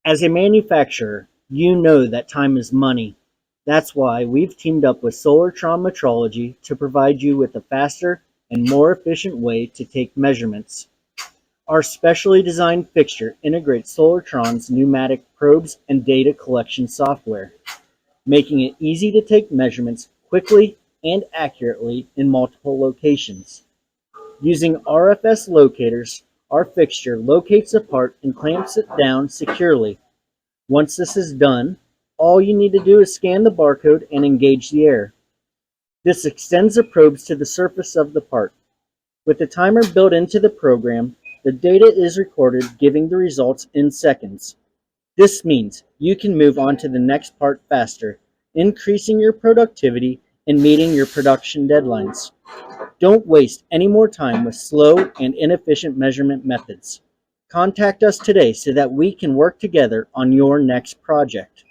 As a manufacturer, you know that time is money. That's why we've teamed up with Solartron Metrology to provide you with a faster and more efficient way to take measurements. Our specially designed fixture integrates Solartron's pneumatic probes and data collection software, making it easy to take measurements quickly and accurately in multiple locations. Using RFS locators, our fixture locates a part and clamps it down securely. Once this is done, all you need to do is scan the barcode and engage the air. This extends the probes to the surface of the part. With the timer built into the program, the data is recorded, giving the results in seconds. This means you can move on to the next part faster, increasing your productivity and meeting your production deadlines. Don't waste any more time with slow and inefficient measurement methods. Contact us today so that we can work together on your next project.